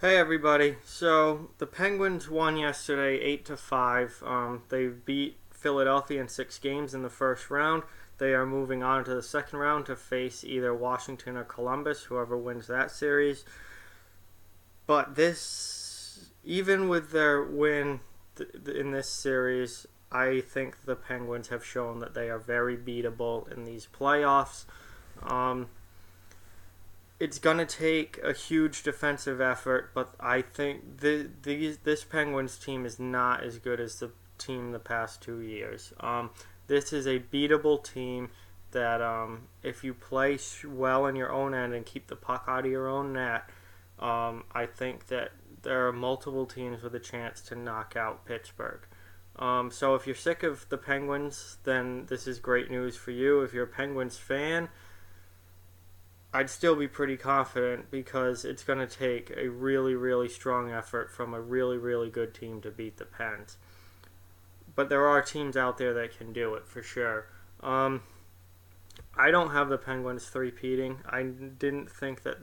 Hey everybody. So the Penguins won yesterday 8-5. They beat Philadelphia in 6 games in the first round. They are moving on to the second round to face either Washington or Columbus, whoever wins that series. But even with their win in this series, I think the Penguins have shown that they are very beatable in these playoffs. Um, it's gonna take a huge defensive effort, but I think this Penguins team is not as good as the team the past 2 years. This is a beatable team that if you play well in your own end and keep the puck out of your own net, I think that there are multiple teams with a chance to knock out Pittsburgh. So if you're sick of the Penguins, then this is great news for you. If you're a Penguins fan, I'd still be pretty confident because it's going to take a really, really strong effort from a really, really good team to beat the Pens. But there are teams out there that can do it for sure. I don't have the Penguins three-peating. I didn't think that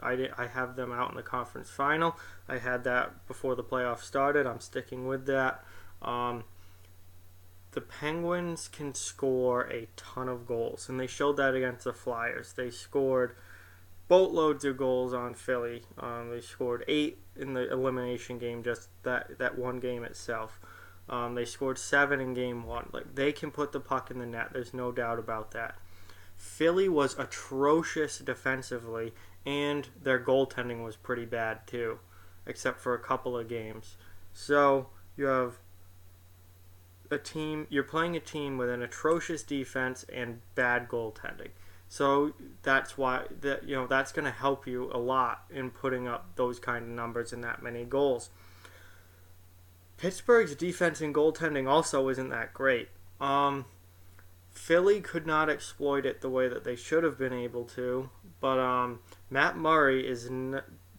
I have them out in the conference final. I had that before the playoffs started. I'm sticking with that. The Penguins can score a ton of goals, and they showed that against the Flyers. They scored boatloads of goals on Philly. They scored 8 in the elimination game, just that one game itself. They scored 7 in game 1. Like, they can put the puck in the net. There's no doubt about that. Philly was atrocious defensively, and their goaltending was pretty bad too, except for a couple of games. So you have you're playing a team with an atrocious defense and bad goaltending. So that's why that's going to help you a lot in putting up those kind of numbers and that many goals. Pittsburgh's defense and goaltending also isn't that great. Philly could not exploit it the way that they should have been able to, but Matt Murray is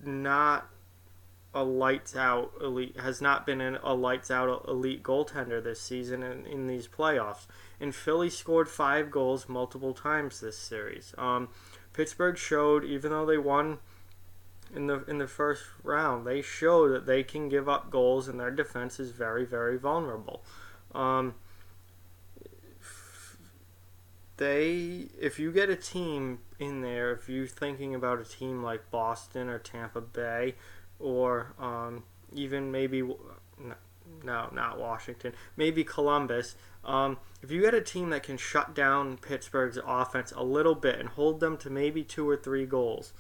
not a lights out elite, has not been a lights out elite goaltender this season in these playoffs. And Philly scored 5 goals multiple times this series. Pittsburgh showed, even though they won in the first round, they showed that they can give up goals, and their defense is very, very vulnerable. If you get a team in there, if you're thinking about a team like Boston or Tampa Bay, or even maybe not Washington, maybe Columbus. If you get a team that can shut down Pittsburgh's offense a little bit and hold them to maybe 2 or 3 goals,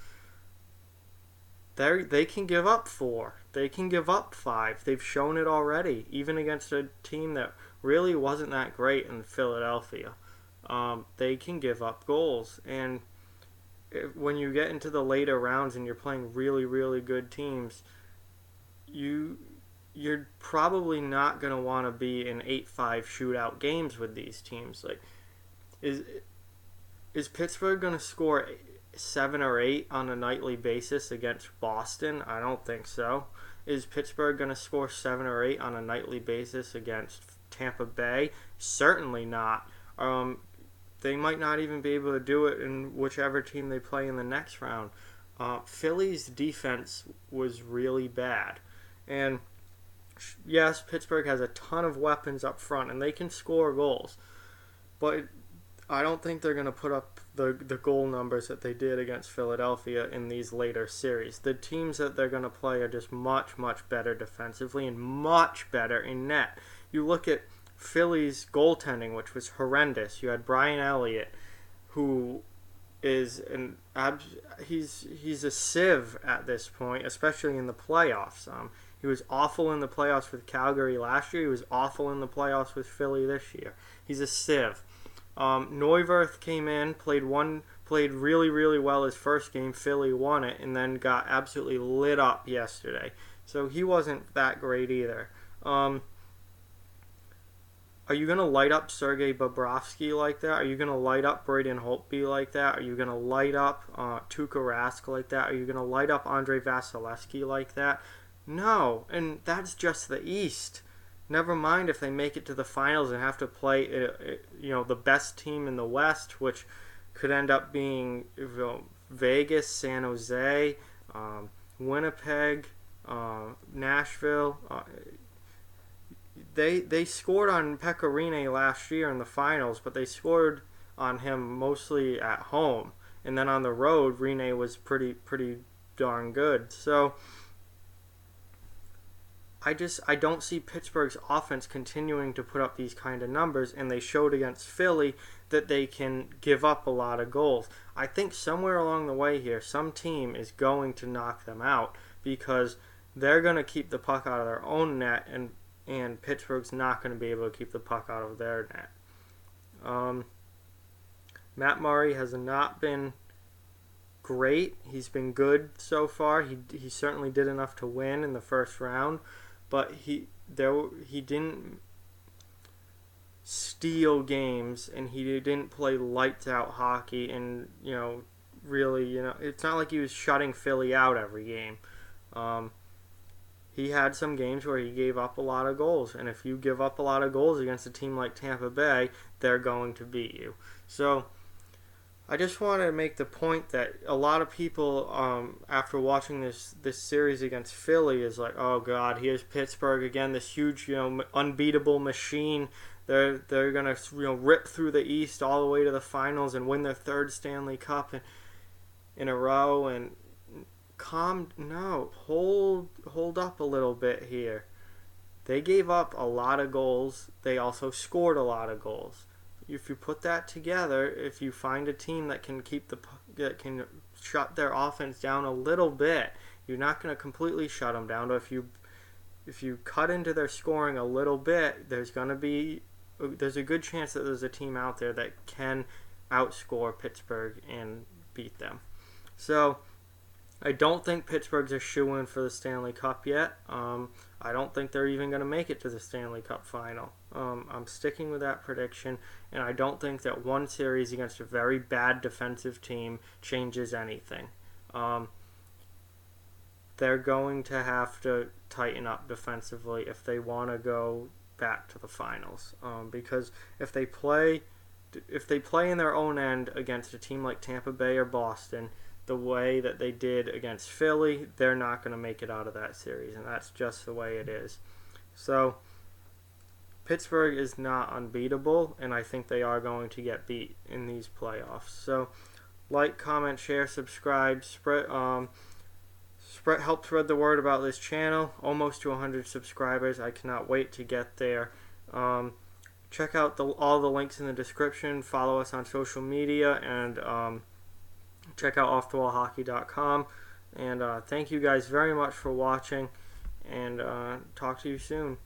they can give up 4. They can give up 5. They've shown it already, even against a team that really wasn't that great in Philadelphia. They can give up goals, and when you get into the later rounds and you're playing really, really good teams, you're probably not going to want to be in 8-5 shootout games with these teams. Like, is Pittsburgh going to score 7 or 8 on a nightly basis against Boston? I don't think so. Is Pittsburgh going to score 7 or 8 on a nightly basis against Tampa Bay? Certainly not. They might not even be able to do it in whichever team they play in the next round. Philly's defense was really bad. And yes, Pittsburgh has a ton of weapons up front, and they can score goals. But I don't think they're going to put up the goal numbers that they did against Philadelphia in these later series. The teams that they're going to play are just much, much better defensively and much better in net. You look at Philly's goaltending, which was horrendous. You had Brian Elliott, who is he's a sieve at this point, especially in the playoffs. He was awful in the playoffs with Calgary last year. He was awful in the playoffs with Philly this year. He's a sieve. Neuwirth came in, played really, really well his first game. Philly won it, and then got absolutely lit up yesterday. So he wasn't that great either. Are you going to light up Sergei Bobrovsky like that? Are you going to light up Braden Holtby like that? Are you going to light up Tuukka Rask like that? Are you going to light up Andrei Vasilevsky like that? No, and that's just the East. Never mind if they make it to the finals and have to play the best team in the West, which could end up being Vegas, San Jose, Winnipeg, Nashville. They scored on Pekka Rinne last year in the finals, but they scored on him mostly at home, and then on the road, Rinne was pretty darn good. So I don't see Pittsburgh's offense continuing to put up these kind of numbers, and they showed against Philly that they can give up a lot of goals. I think somewhere along the way here, some team is going to knock them out because they're going to keep the puck out of their own net, and Pittsburgh's not going to be able to keep the puck out of their net. Matt Murray has not been great. He's been good so far. He certainly did enough to win in the first round, but he didn't steal games, and he didn't play lights out hockey, and really, it's not like he was shutting Philly out every game. He had some games where he gave up a lot of goals, and if you give up a lot of goals against a team like Tampa Bay, they're going to beat you. So I just wanted to make the point that a lot of people, after watching this series against Philly, is like, oh God, here's Pittsburgh again, this huge, unbeatable machine. They're gonna rip through the East all the way to the finals and win their third Stanley Cup in a row. And hold up a little bit here. They gave up a lot of goals. They also scored a lot of goals. If you put that together, if you find a team that can shut their offense down a little bit, you're not going to completely shut them down. But if you cut into their scoring a little bit, there's a good chance that there's a team out there that can outscore Pittsburgh and beat them. So I don't think Pittsburgh's a shoo-in for the Stanley Cup yet. I don't think they're even going to make it to the Stanley Cup final. I'm sticking with that prediction, and I don't think that one series against a very bad defensive team changes anything. They're going to have to tighten up defensively if they want to go back to the finals. Because if they play in their own end against a team like Tampa Bay or Boston, the way that they did against Philly, they're not going to make it out of that series, and that's just the way it is. So Pittsburgh is not unbeatable, and I think they are going to get beat in these playoffs. So like, comment, share, subscribe, help spread the word about this channel. Almost to 100 subscribers. I cannot wait to get there. Check out all the links in the description. Follow us on social media, and check out offthewallhockey.com. And thank you guys very much for watching, and talk to you soon.